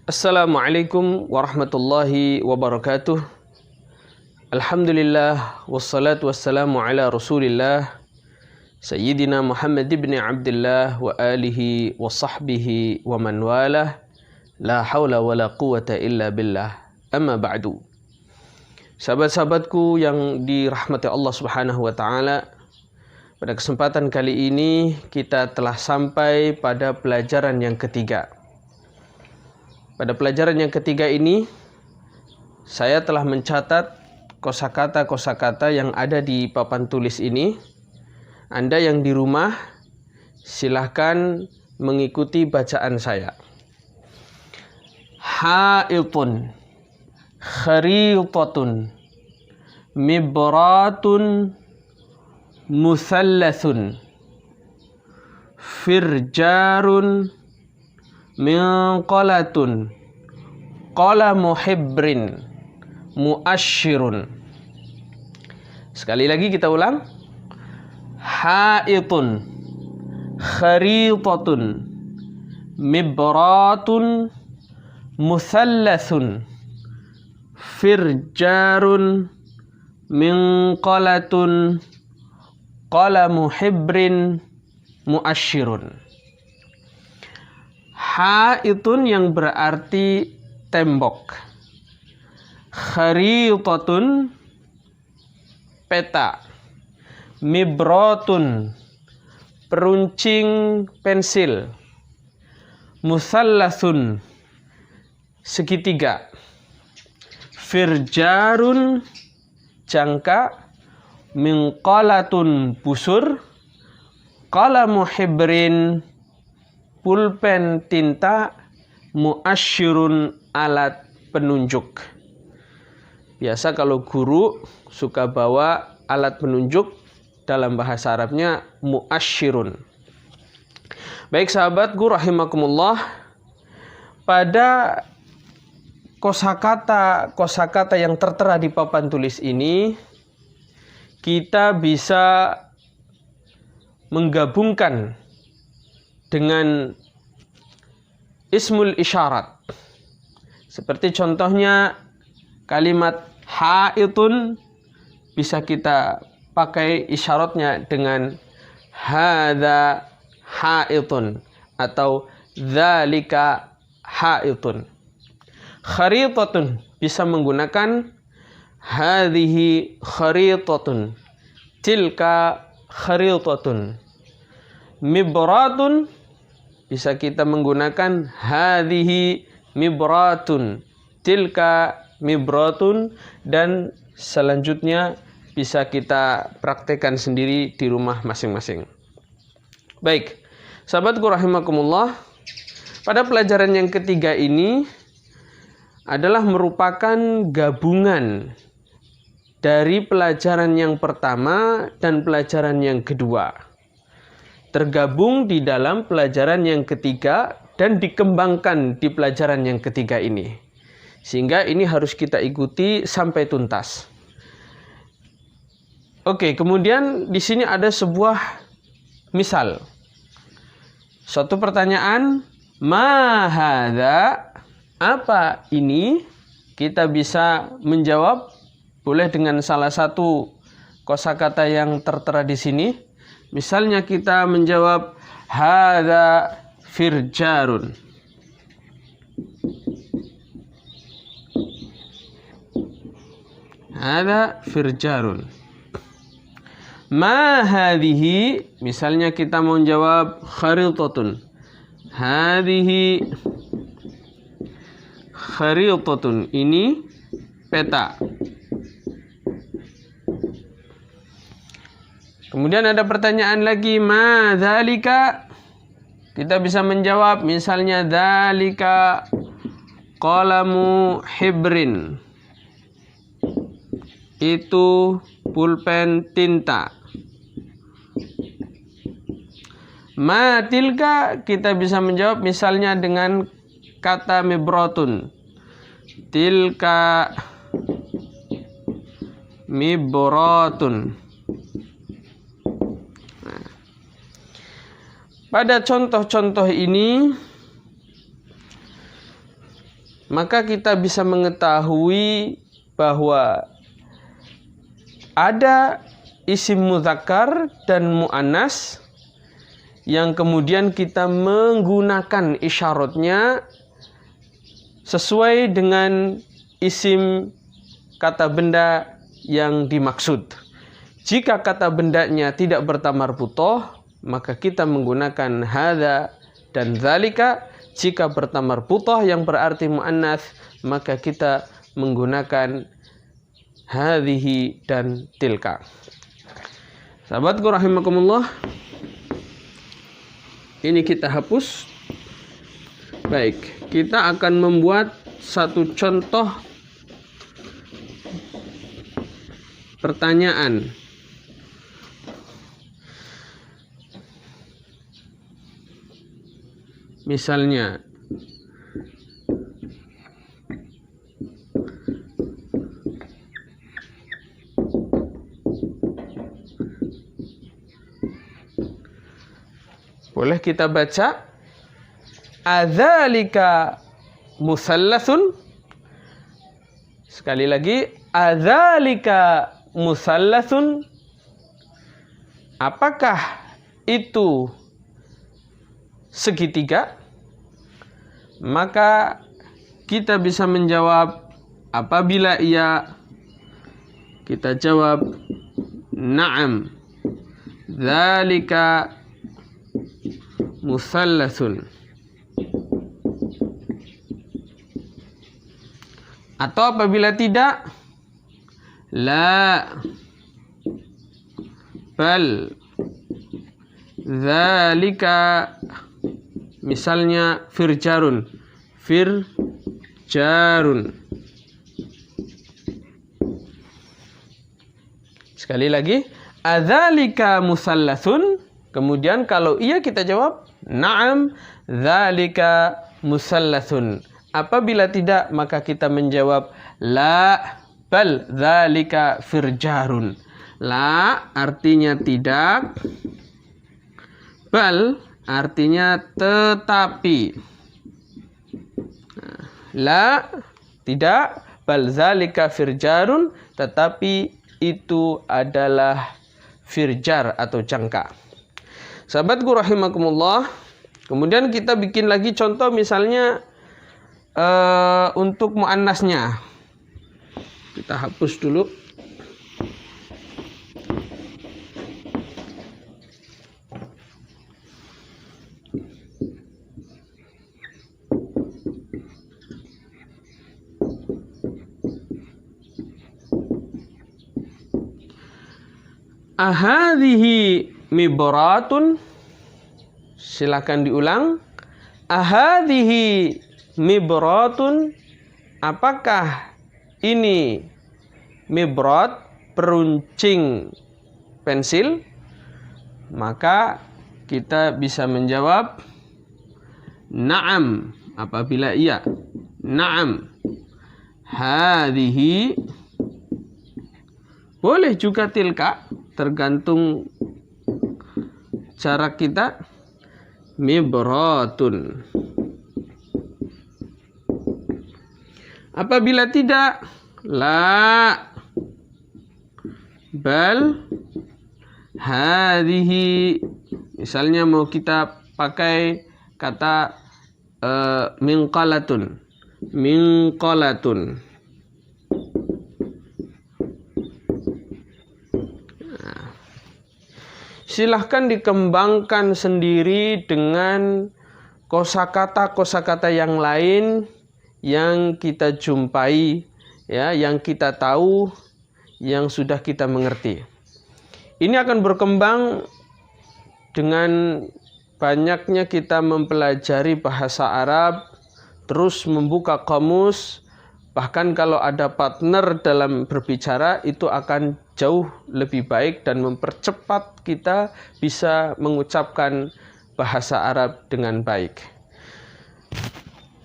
Assalamualaikum warahmatullahi wabarakatuh. Alhamdulillah wassalatu wassalamu ala Rasulillah Sayyidina Muhammad ibn Abdullah wa alihi wa sahbihi wa man walah. La hawla wa la quwata illa billah. Amma ba'du. Sahabat-sahabatku yang dirahmati Allah Subhanahu wa taala, pada kesempatan kali ini kita telah sampai pada pelajaran yang ketiga. Pada pelajaran yang ketiga ini, saya telah mencatat kosakata-kosakata yang ada di papan tulis ini. Anda yang di rumah, silahkan mengikuti bacaan saya. Ha'itun, kharitatun, mibratun, musallasun, firjarun, minqalatun, qalamu hibrin, muasyirun. Sekali lagi kita ulang. Haitun, kharitatun, mibratun, musallasun, firjarun, minqalatun, qalamu hibrin, muasyirun. Haitun yang berarti tembok. Kharitatun, peta. Mibratun, peruncing pensil. Musallasun, segitiga. Firjarun, jangka. Minqalatun, busur. Qalamu hibrin, pulpen tinta. Muasyirun, alat penunjuk. Biasa kalau guru suka bawa alat penunjuk, dalam bahasa Arabnya muasyirun. Baik sahabatku rahimakumullah, pada kosakata yang tertera di papan tulis ini, kita bisa menggabungkan dengan ismul isyarat. Seperti contohnya kalimat haitun bisa kita pakai isyaratnya dengan hadza haitun atau dzalika haitun. Kharitatun bisa menggunakan hadhihi kharitatun, tilka kharitatun. Mibratun bisa kita menggunakan hadhihi mibratun, tilka mibratun, dan selanjutnya bisa kita praktekkan sendiri di rumah masing-masing. Baik, sahabatku rahimakumullah, pada pelajaran yang ketiga ini adalah merupakan gabungan dari pelajaran yang pertama dan pelajaran yang kedua. Tergabung di dalam pelajaran yang ketiga dan dikembangkan di pelajaran yang ketiga ini. Sehingga ini harus kita ikuti sampai tuntas. Oke, kemudian di sini ada sebuah misal. Suatu pertanyaan, ma hadza? Apa ini? Kita bisa menjawab boleh dengan salah satu kosakata yang tertera di sini. Misalnya kita menjawab hadza firjarun. Hadza firjarun. Ma hadhihi, misalnya kita mau jawab kharitatun. Hadhihi kharitatun, ini peta. Kemudian ada pertanyaan lagi, ma dzalika? Kita bisa menjawab misalnya dzalika qalamu hibrin. Itu pulpen tinta. Ma tilka, kita bisa menjawab misalnya dengan kata mibratun. Tilka mibratun. Pada contoh-contoh ini maka kita bisa mengetahui bahwa ada isim mudzakkar dan muannas yang kemudian kita menggunakan isyaratnya sesuai dengan isim kata benda yang dimaksud. Jika kata bendanya tidak bertamarbutoh, maka kita menggunakan hadza dan dzalika. Jika bertamarbutoh yang berarti muannats, maka kita menggunakan hadhihi dan tilka. Sahabatku rahimakumullah, ini kita hapus. Baik, kita akan membuat satu contoh pertanyaan. Misalnya, boleh kita baca adzalika musallasun. Sekali lagi, adzalika musallasun. Apakah itu segitiga? Maka kita bisa menjawab, apabila iya, kita jawab na'am, dzalika musallasun. Atau apabila tidak, la, bal, dzalika, misalnya firjarun. Sekali lagi, adzalika musallasun. Kemudian kalau iya kita jawab na'am, dzalika musallasun. Apabila tidak, maka kita menjawab la, bal dzalika firjarun. La artinya tidak, bal artinya tetapi. La tidak, bal dzalika firjarun, tetapi itu adalah firjar atau jangka. Sahabatku rahimakumullah, kemudian kita bikin lagi contoh misalnya untuk muannasnya. Kita hapus dulu. Ahadhihi mibratun. Silakan diulang. Ahadhihi mibratun. Apakah ini mibrat, peruncing pensil? Maka kita bisa menjawab na'am apabila iya. Na'am. Hadhihi. Boleh juga tilka, tergantung cara kita. Mibratun. Apabila tidak, la, bal, hadhihi. Misalnya mau kita pakai kata minqalatun. Minqalatun. Silahkan dikembangkan sendiri dengan kosakata-kosakata yang lain yang kita jumpai, ya, yang kita tahu, yang sudah kita mengerti. Ini akan berkembang dengan banyaknya kita mempelajari bahasa Arab, terus membuka kamus. Bahkan kalau ada partner dalam berbicara, itu akan jauh lebih baik dan mempercepat kita bisa mengucapkan bahasa Arab dengan baik.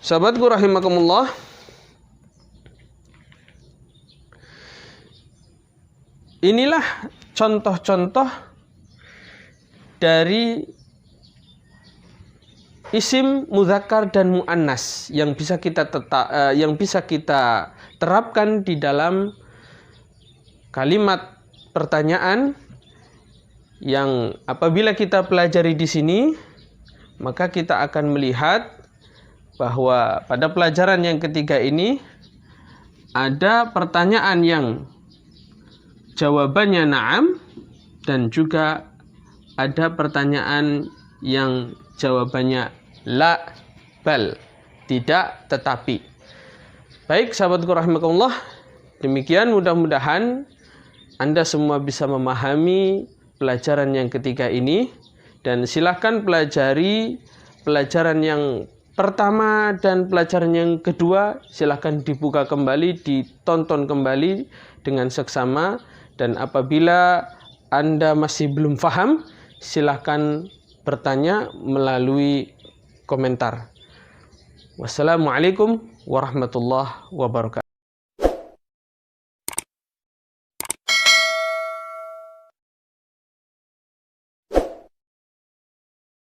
Sahabatku rahimakumullah, inilah contoh-contoh dari isim mudzakkar dan muannas yang bisa kita terapkan di dalam kalimat pertanyaan yang apabila kita pelajari di sini, maka kita akan melihat bahwa pada pelajaran yang ketiga ini ada pertanyaan yang jawabannya na'am dan juga ada pertanyaan yang jawabannya la, bal, tidak, tetapi. Baik sahabatku rahimakumullah, demikian mudah-mudahan Anda semua bisa memahami pelajaran yang ketiga ini, dan silahkan pelajari pelajaran yang pertama dan pelajaran yang kedua, silahkan dibuka kembali, ditonton kembali dengan seksama, dan apabila Anda masih belum paham, silahkan bertanya melalui komentar. Wassalamualaikum warahmatullahi wabarakatuh.